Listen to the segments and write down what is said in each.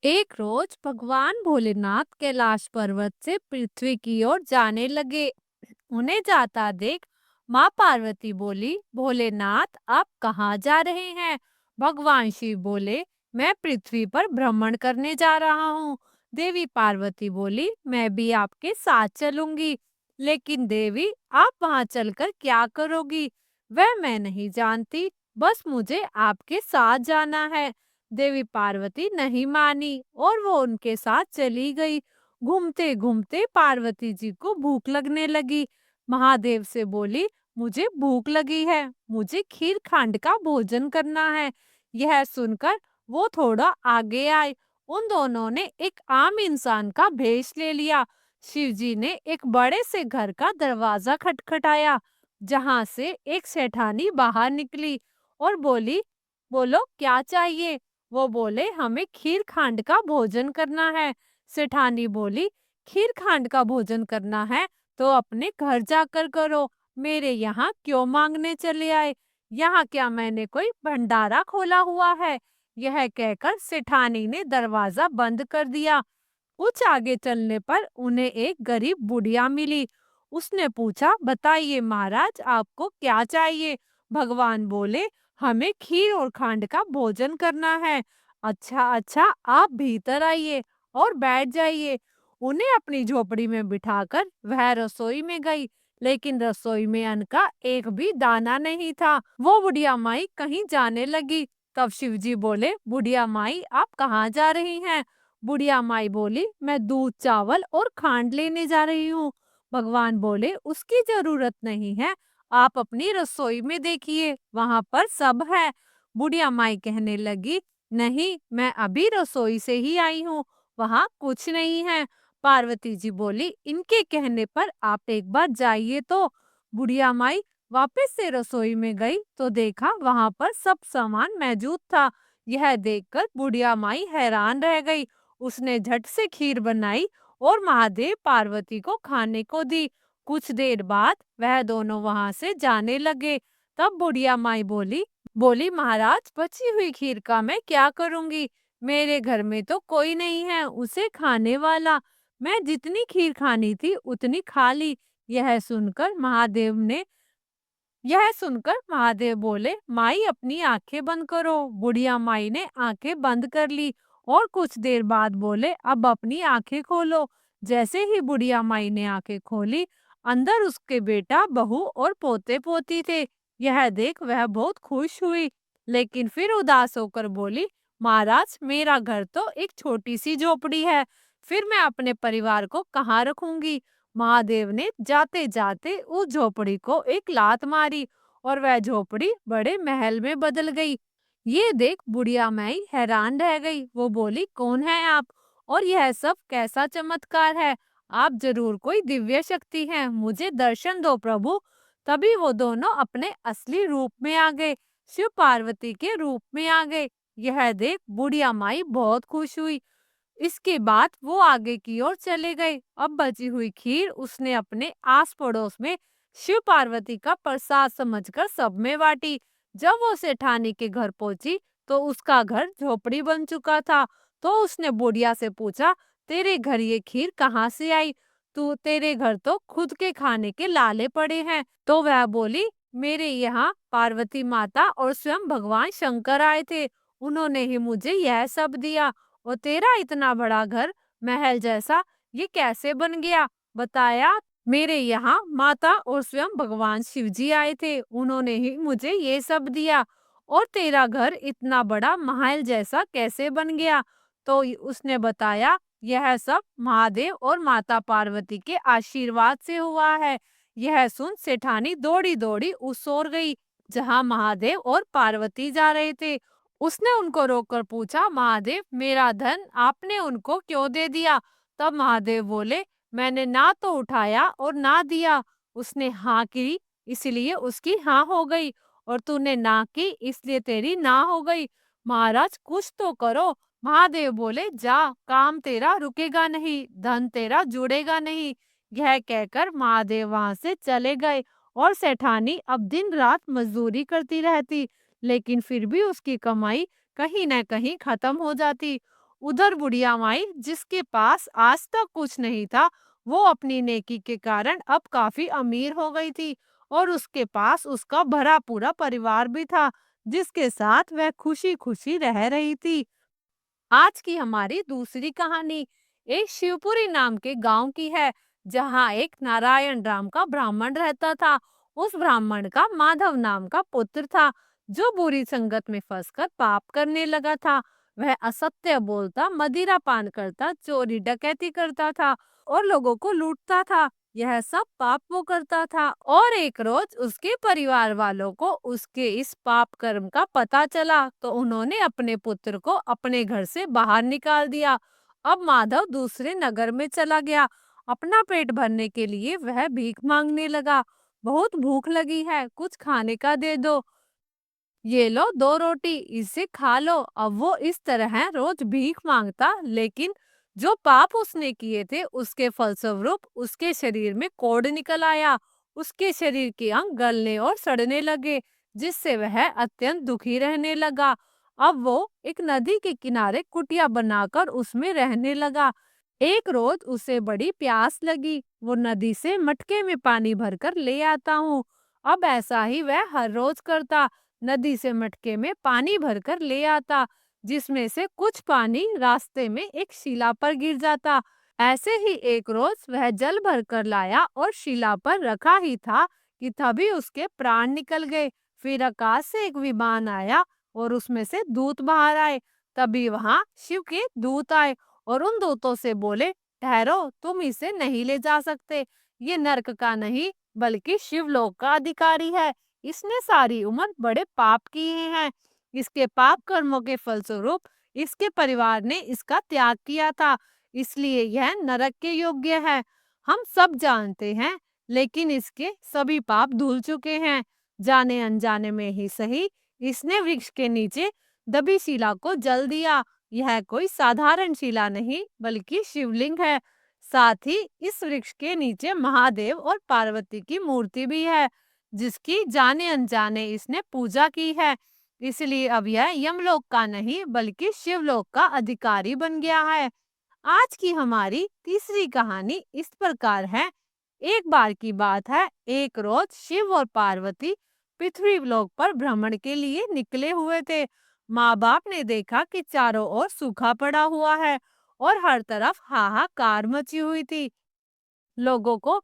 एक रोज भगवान भोलेनाथ कैलाश पर्वत से पृथ्वी की ओर जाने लगे। उन्हें जाता देख माँ पार्वती बोली, भोलेनाथ आप कहाँ जा रहे हैं? भगवान शिव बोले, मैं पृथ्वी पर भ्रमण करने जा रहा हूँ। देवी पार्वती बोली, मैं भी आपके साथ चलूंगी। लेकिन देवी, आप वहां चलकर क्या करोगी? वह मैं नहीं जानती, बस मुझे आपके साथ जाना है। देवी पार्वती नहीं मानी और वो उनके साथ चली गई। घूमते घूमते पार्वती जी को भूख लगने लगी। महादेव से बोली, मुझे भूख लगी है, मुझे खीर खांड का भोजन करना है। यह सुनकर वो थोड़ा आगे आए। उन दोनों ने एक आम इंसान का भेष ले लिया। शिव जी ने एक बड़े से घर का दरवाजा खटखटाया, जहां से एक सेठानी बाहर निकली और बोली, बोलो क्या चाहिए? वो बोले, हमें खीर खांड का भोजन करना है। सेठानी बोली, खीर खांड का भोजन करना है तो अपने घर जाकर करो, मेरे यहाँ क्यों मांगने चले आए? यहाँ क्या मैंने कोई भंडारा खोला हुआ है? यह कहकर सेठानी ने दरवाजा बंद कर दिया। कुछ आगे चलने पर उन्हें एक गरीब बुढ़िया मिली। उसने पूछा, बताइए महाराज, आपको क्या चाहिए? भगवान बोले, हमें खीर और खांड का भोजन करना है। अच्छा अच्छा, आप भीतर आइए और बैठ जाइए। उन्हें अपनी झोपड़ी में बिठाकर वह रसोई में गई, लेकिन रसोई में अन्न का एक भी दाना नहीं था। वो बुढ़िया माई कहीं जाने लगी। तब शिवजी बोले, बुढ़िया माई आप कहाँ जा रही हैं? बुढ़िया माई बोली, मैं दूध चावल और खांड लेने जा रही हूँ। भगवान बोले, उसकी जरूरत नहीं है, आप अपनी रसोई में देखिए, वहां पर सब है। बुढ़िया माई कहने लगी, नहीं, मैं अभी रसोई से ही आई हूँ, वहां कुछ नहीं है। पार्वती जी बोली, इनके कहने पर आप एक बार जाइए तो। बुढ़िया माई वापस से रसोई में गई तो देखा वहां पर सब सामान मौजूद था। यह देखकर बुढ़िया माई हैरान रह गई। उसने झट से खीर बनाई और महादेव पार्वती को खाने को दी। कुछ देर बाद वह दोनों वहां से जाने लगे। तब बुढ़िया माई बोली, महाराज, बची हुई खीर का मैं क्या करूंगी? मेरे घर में तो कोई नहीं है उसे खाने वाला। मैं जितनी खीर खानी थी उतनी खा ली। यह सुनकर महादेव बोले, माई अपनी आंखें बंद करो। बुढ़िया माई ने आंखें बंद कर ली और कुछ देर बाद बोले, अब अपनी आंखें खोलो। जैसे ही बुढ़िया माई ने आंखें खोली, अंदर उसके बेटा, बहू और पोते पोती थे। यह देख वह बहुत खुश हुई, लेकिन फिर उदास होकर बोली, महाराज, मेरा घर तो एक छोटी सी झोपड़ी है, फिर मैं अपने परिवार को कहाँ रखूंगी? महादेव ने जाते जाते उस झोपड़ी को एक लात मारी और वह झोपड़ी बड़े महल में बदल गई। ये देख बुढ़िया माई हैरान रह गई। वो बोली, कौन है आप और यह सब कैसा चमत्कार है? आप जरूर कोई दिव्य शक्ति हैं, मुझे दर्शन दो प्रभु। तभी वो दोनों अपने असली रूप में आ गए, शिव पार्वती के रूप में आ गए। यह देख बुढ़िया माई बहुत खुश हुई। इसके बाद वो आगे की ओर चले गए। अब बची हुई खीर उसने अपने आस पड़ोस में शिव पार्वती का प्रसाद समझकर सब में बांटी। जब वो सेठानी के घर पहुंची तो उसका घर झोपड़ी बन चुका था। तो उसने बुढ़िया से पूछा, तेरे घर ये खीर कहाँ से आई? तू तेरे घर तो खुद के खाने के लाले पड़े हैं। तो वह बोली, मेरे यहाँ पार्वती माता और स्वयं भगवान शंकर आए थे, उन्होंने ही मुझे यह सब दिया। और तेरा इतना बड़ा घर, महल जैसा, ये कैसे बन गया? बताया, मेरे यहाँ माता और स्वयं भगवान शिव जी आए थे, उन्होंने ही मुझे ये सब दिया। और तेरा घर इतना बड़ा महल जैसा कैसे बन गया? तो उसने बताया, यह सब महादेव और माता पार्वती के आशीर्वाद से हुआ है। यह सुन सेठानी दौड़ी दौड़ी उस ओर गई जहाँ महादेव और पार्वती जा रहे थे। उसने उनको रोककर पूछा, महादेव, मेरा धन आपने उनको क्यों दे दिया? तब महादेव बोले, मैंने ना तो उठाया और ना दिया। उसने हाँ की इसलिए उसकी हाँ हो गई, और तूने ना की इसलिए तेरी ना हो गई। महाराज, कुछ तो करो। महादेव बोले, जा, काम तेरा रुकेगा नहीं, धन तेरा जुड़ेगा नहीं। यह कहकर महादेव वहां से चले गए और सेठानी अब दिन रात मजदूरी करती रहती, लेकिन फिर भी उसकी कमाई कहीं न कहीं खत्म हो जाती। उधर बुढ़िया माई, जिसके पास आज तक कुछ नहीं था, वो अपनी नेकी के कारण अब काफी अमीर हो गई थी और उसके पास उसका भरा पूरा परिवार भी था, जिसके साथ वह खुशी खुशी रह रही थी। आज की हमारी दूसरी कहानी एक शिवपुरी नाम के गांव की है, जहां एक नारायण राम का ब्राह्मण रहता था। उस ब्राह्मण का माधव नाम का पुत्र था, जो बुरी संगत में फंसकर पाप करने लगा था। वह असत्य बोलता, मदिरा पान करता, चोरी डकैती करता था और लोगों को लूटता था। यह सब पाप वो करता था और एक रोज उसके परिवार वालों को उसके इस पाप कर्म का पता चला, तो उन्होंने अपने पुत्र को अपने घर से बाहर निकाल दिया। अब माधव दूसरे नगर में चला गया। अपना पेट भरने के लिए वह भीख मांगने लगा। बहुत भूख लगी है, कुछ खाने का दे दो। ये लो 2 रोटी, इसे खा लो। अब वो इस तरह रोज भीख मांगता, लेकिन जो पाप उसने किए थे उसके फलस्वरूप उसके शरीर में कोढ़ निकल आया। उसके शरीर के अंग गलने और सड़ने लगे, जिससे वह अत्यंत दुखी रहने लगा। अब वो एक नदी के किनारे कुटिया बनाकर उसमें रहने लगा। एक रोज उसे बड़ी प्यास लगी। वो नदी से मटके में पानी भरकर ले आता हूँ। अब ऐसा ही वह हर रोज करता। नदी से मटके में पानी भरकर ले आता, जिसमें से कुछ पानी रास्ते में एक शिला पर गिर जाता। ऐसे ही एक रोज वह जल भरकर लाया और शिला पर रखा ही था कि तभी उसके प्राण निकल गए। फिर आकाश से एक विमान आया और उसमें से दूत बाहर आए। तभी वहां शिव के दूत आए और उन दूतों से बोले, ठहरो, तुम इसे नहीं ले जा सकते। ये नरक का नहीं, बल्कि शिवलोक का अधिकारी है। इसने सारी उम्र बड़े पाप किए हैं। इसके पाप कर्मों के फलस्वरूप इसके परिवार ने इसका त्याग किया था, इसलिए यह नरक के योग्य है। हम सब जानते हैं, लेकिन इसके सभी पाप धुल चुके हैं। जाने अनजाने में ही सही, इसने वृक्ष के नीचे दबी शिला को जल दिया। यह कोई साधारण शिला नहीं, बल्कि शिवलिंग है। साथ ही इस वृक्ष के नीचे महादेव और पार्वती की मूर्ति भी है, जिसकी जाने अनजाने इसने पूजा की है। इसलिए अब यह यमलोक का नहीं, बल्कि शिवलोक का अधिकारी बन गया है। आज की हमारी तीसरी कहानी इस प्रकार है। एक बार की बात है, एक रोज शिव और पार्वती पृथ्वी लोक पर भ्रमण के लिए निकले हुए थे। माँ बाप ने देखा कि चारों ओर सूखा पड़ा हुआ है और हर तरफ हाहाकार मची हुई थी। लोगों को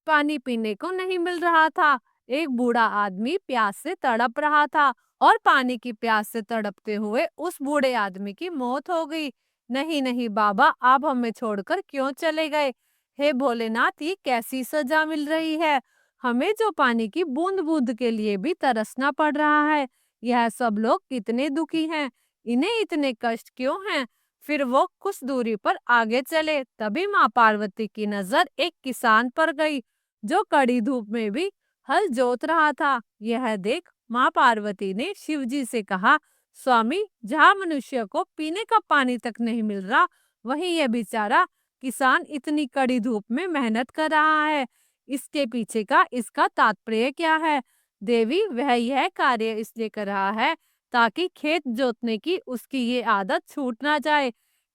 पानी पीने को नहीं मिल रहा था। एक बूढ़ा आदमी प्यास से तड़प रहा था और पानी की प्यास से तड़पते हुए उस बूढ़े आदमी की मौत हो गई। नहीं नहीं बाबा, आप हमें छोड़कर क्यों चले गए? हे भोलेनाथ, ये कैसी सजा मिल रही है? हमें जो पानी की बूंद बूंद के लिए भी तरसना पड़ रहा है। यह सब लोग कितने दुखी हैं, इन्हें इतने कष्ट क्यों हैं? फिर वो कुछ दूरी पर आगे चले, तभी माँ पार्वती की नजर एक किसान पर गई, जो कड़ी धूप में भी हल जोत रहा था। यह देख माँ पार्वती ने शिव जी से कहा, स्वामी, जहाँ मनुष्य को पीने का पानी तक नहीं मिल रहा, वहीं यह बेचारा किसान इतनी कड़ी धूप में मेहनत कर रहा है। इसके पीछे का इसका तात्पर्य क्या है? देवी, वह यह कार्य इसलिए कर रहा है ताकि खेत जोतने की उसकी ये आदत छूट ना जाए।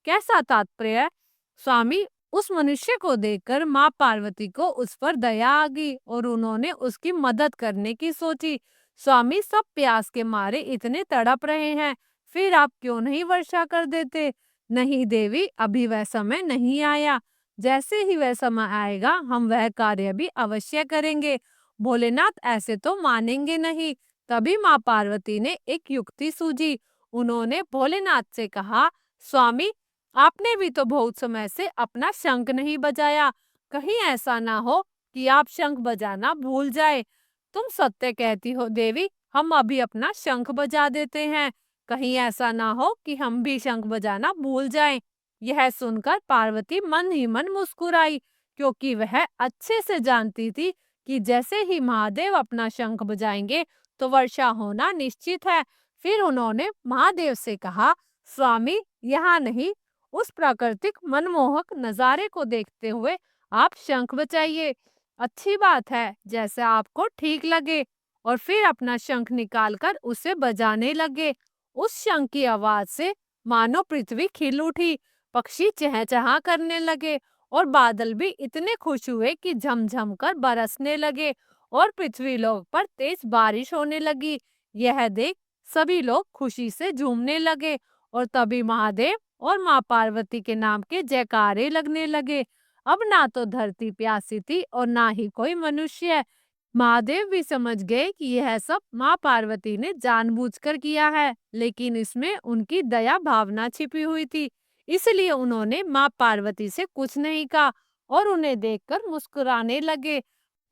कैसा तात्पर्य? स्वामी, उस मनुष्य को देखकर माँ पार्वती को उस पर दया आ गई और उन्होंने उसकी मदद करने की सोची। स्वामी, सब प्यास के मारे इतने तड़प रहे हैं, फिर आप क्यों नहीं वर्षा कर देते? नहीं देवी, अभी वह समय नहीं आया। जैसे ही वह समय आएगा, हम वह कार्य भी अवश्य करेंगे। भोलेनाथ ऐसे तो मानेंगे नहीं। तभी माँ पार्वती ने एक युक्ति सूझी। उन्होंने भोलेनाथ से कहा, स्वामी, आपने भी तो बहुत समय से अपना शंख नहीं बजाया। कहीं ऐसा ना हो कि आप शंख बजाना भूल जाए। तुम सत्य कहती हो देवी, हम अभी अपना शंख बजा देते हैं। कहीं ऐसा ना हो कि हम भी शंख बजाना भूल जाएं। यह सुनकर पार्वती मन ही मन मुस्कुराई, क्योंकि वह अच्छे से जानती थी कि जैसे ही महादेव अपना शंख बजाएंगे तो वर्षा होना निश्चित है। फिर उन्होंने महादेव से कहा, स्वामी, यहाँ नहीं, उस प्राकृतिक मनमोहक नजारे को देखते हुए आप शंख बजाइए। अच्छी बात है, जैसे आपको ठीक लगे। और फिर अपना शंख निकालकर उसे बजाने लगे। उस शंख की आवाज से मानो पृथ्वी खिल उठी, पक्षी चहचहा करने लगे और बादल भी इतने खुश हुए कि झमझम कर बरसने लगे और पृथ्वी लोक पर तेज बारिश होने लगी। यह देख सभी लोग खुशी से झूमने लगे और तभी महादेव और माँ पार्वती के नाम के जयकारे लगने लगे। अब ना तो धरती प्यासी थी और ना ही कोई मनुष्य। महादेव भी समझ गए कि यह सब माँ पार्वती ने जानबूझकर किया है, लेकिन इसमें उनकी दया भावना छिपी हुई थी। इसलिए उन्होंने माँ पार्वती से कुछ नहीं कहा और उन्हें देखकर मुस्कुराने लगे।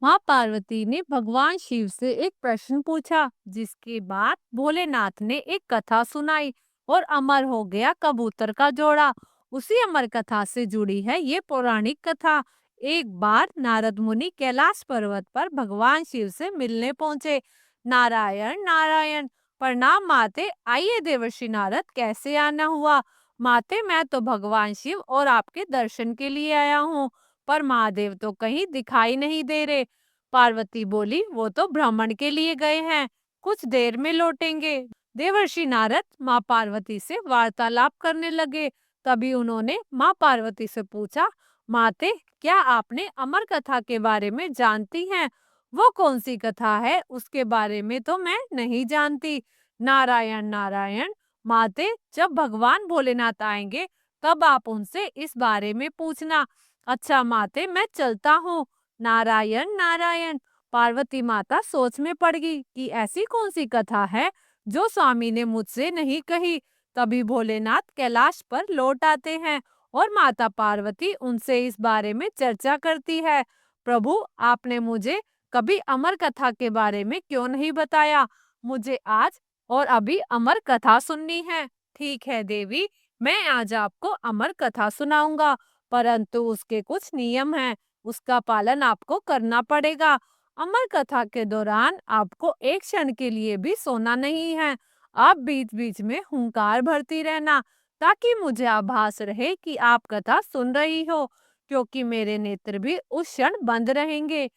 माँ पार्वती ने भगवान शिव से एक प्रश्न पूछा, जिसके बाद भोलेनाथ ने एक कथा सुनाई और अमर हो गया कबूतर का जोड़ा। उसी अमर कथा से जुड़ी है ये पौराणिक कथा। एक बार नारद मुनि कैलाश पर्वत पर भगवान शिव से मिलने पहुंचे। नारायण नारायण, प्रणाम माते। आइए देवर्षि नारद, कैसे आना हुआ? माते, मैं तो भगवान शिव और आपके दर्शन के लिए आया हूँ, पर महादेव तो कहीं दिखाई नहीं दे रहे। पार्वती बोली, वो तो भ्रमण के लिए गए हैं, कुछ देर में लौटेंगे। देवर्षि नारद माँ पार्वती से वार्तालाप करने लगे। तभी उन्होंने माँ पार्वती से पूछा, माते, क्या आपने अमर कथा के बारे में जानती हैं? वो कौन सी कथा है? उसके बारे में तो मैं नहीं जानती। नारायण नारायण, माते, जब भगवान भोलेनाथ आएंगे तब आप उनसे इस बारे में पूछना। अच्छा माते, मैं चलता हूँ। नारायण नारायण, पार्वती माता सोच में पड़ गई कि ऐसी कौन सी कथा है जो स्वामी ने मुझसे नहीं कही। तभी भोलेनाथ कैलाश पर लौट आते हैं और माता पार्वती उनसे इस बारे में चर्चा करती है। प्रभु, आपने मुझे कभी अमर कथा के बारे में क्यों नहीं बताया? मुझे आज और अभी अमर कथा सुननी है। ठीक है देवी, मैं आज आपको अमर कथा सुनाऊंगा, परंतु उसके कुछ नियम हैं, उसका पालन आपको करना पड़ेगा। अमर कथा के दौरान आपको एक क्षण के लिए भी सोना नहीं है। आप बीच बीच में हुंकार भरती रहना, ताकि मुझे आभास रहे कि आप कथा सुन रही हो, क्योंकि मेरे नेत्र भी उस क्षण बंद रहेंगे।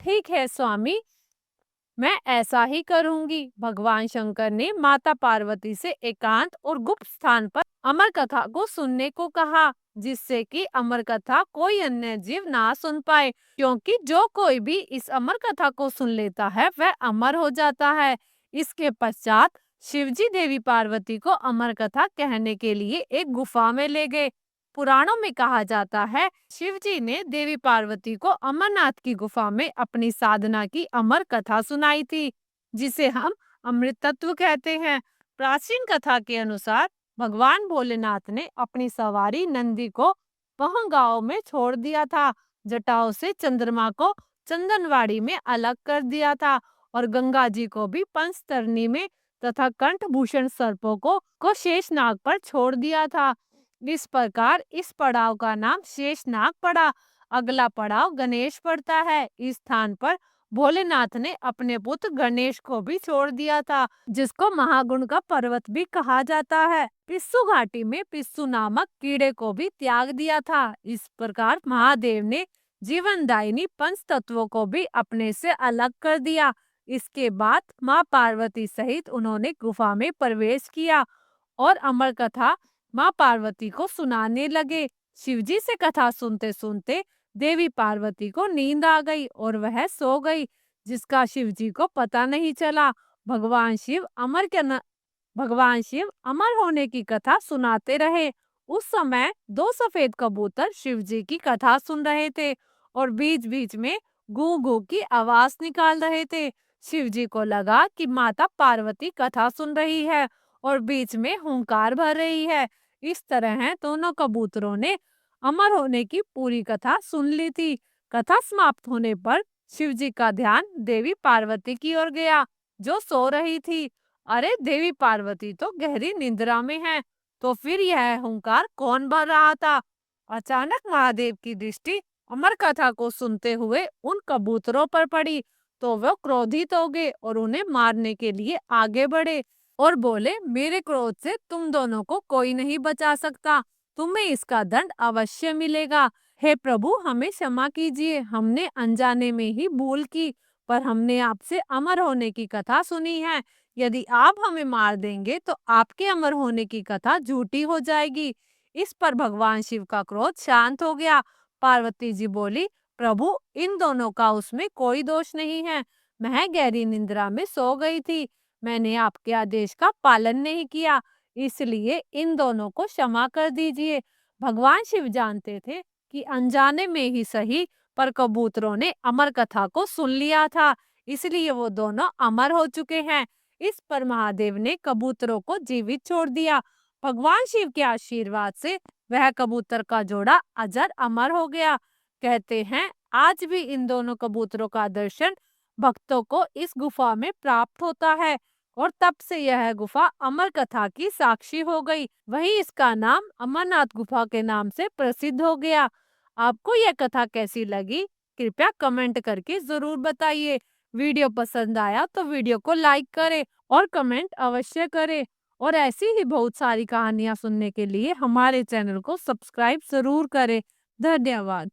ठीक है स्वामी, मैं ऐसा ही करूंगी। भगवान शंकर ने माता पार्वती से एकांत और गुप्त स्थान पर अमर कथा को सुनने को कहा, जिससे कि अमर कथा कोई अन्य जीव ना सुन पाए, क्योंकि जो कोई भी इस अमर कथा को सुन लेता है वह अमर हो जाता है। इसके पश्चात शिवजी देवी पार्वती को अमर कथा कहने के लिए एक गुफा में ले गए। पुराणों में कहा जाता है, शिवजी ने देवी पार्वती को अमरनाथ की गुफा में अपनी साधना की अमर कथा सुनाई थी, जिसे हम अमृत तत्व कहते हैं। प्राचीन कथा के अनुसार भगवान भोलेनाथ ने अपनी सवारी नंदी को वहां गांव में छोड़ दिया था, जटाओं से चंद्रमा को चंदनवाड़ी में अलग कर दिया था और गंगा जी को भी पंचतरणी में तथा कंठभूषण सर्पों को शेषनाग पर छोड़ दिया था। इस प्रकार इस पड़ाव का नाम शेषनाग पड़ा। अगला पड़ाव गणेश पड़ता है। इस स्थान पर भोलेनाथ ने अपने पुत्र गणेश को भी छोड़ दिया था, जिसको महागुण का पर्वत भी कहा जाता है। पिस्सू घाटी में पिस्सू नामक कीड़े को भी त्याग दिया था। इस प्रकार महादेव ने जीवनदायिनी पंच तत्वों को भी अपने से अलग कर दिया। इसके बाद माँ पार्वती सहित उन्होंने गुफा में प्रवेश किया और अमर कथा माँ पार्वती को सुनाने लगे। शिवजी से कथा सुनते सुनते देवी पार्वती को नींद आ गई और वह सो गई, जिसका शिवजी को पता नहीं चला। भगवान शिव भगवान शिव अमर होने की कथा सुनाते रहे। उस समय दो सफेद कबूतर शिवजी की कथा सुन रहे थे और बीच बीच में गू गू की आवाज निकाल रहे थे। शिवजी को लगा कि माता पार्वती कथा सुन रही है और बीच में हुंकार भर रही है। इस तरह दोनों कबूतरों ने अमर होने की पूरी कथा सुन ली थी। कथा समाप्त होने पर शिवजी का ध्यान देवी पार्वती की ओर गया, जो सो रही थी। अरे, देवी पार्वती तो गहरी निंद्रा में है, तो फिर यह हुंकार कौन भर रहा था? अचानक महादेव की दृष्टि अमर कथा को सुनते हुए उन कबूतरों पर पड़ी, तो वह क्रोधित हो गए और उन्हें मारने के लिए आगे बढ़े और बोले, मेरे क्रोध से तुम दोनों को कोई नहीं बचा सकता, तुम्हें इसका दंड अवश्य मिलेगा। हे प्रभु, हमें क्षमा कीजिए, हमने अनजाने में ही भूल की, पर हमने आपसे अमर होने की कथा सुनी है, यदि आप हमें मार देंगे तो आपके अमर होने की कथा झूठी हो जाएगी। इस पर भगवान शिव का क्रोध शांत हो गया। पार्वती जी बोली, प्रभु, इन दोनों का उसमें कोई दोष नहीं है। मैं गहरी निंद्रा में सो गई थी। मैंने आपके आदेश का पालन नहीं किया, इसलिए इन दोनों को क्षमा कर दीजिए। भगवान शिव जानते थे कि अनजाने में ही सही, पर कबूतरों ने अमर कथा को सुन लिया था, इसलिए वो दोनों अमर हो चुके हैं। इस पर महादेव ने कबूतरों को जीवित छोड़ दिया। भगवान शिव के आशीर्वाद से वह कबूतर का जोड़ा अजर अमर हो गया। कहते हैं आज भी इन दोनों कबूतरों का दर्शन भक्तों को इस गुफा में प्राप्त होता है, और तब से यह गुफा अमर कथा की साक्षी हो गई। वहीं इसका नाम अमरनाथ गुफा के नाम से प्रसिद्ध हो गया। आपको यह कथा कैसी लगी? कृपया कमेंट करके जरूर बताइए। वीडियो पसंद आया तो वीडियो को लाइक करें और कमेंट अवश्य करें। और ऐसी ही बहुत सारी कहानियां सुनने के लिए हमारे चैनल को सब्सक्राइब जरूर करें। धन्यवाद।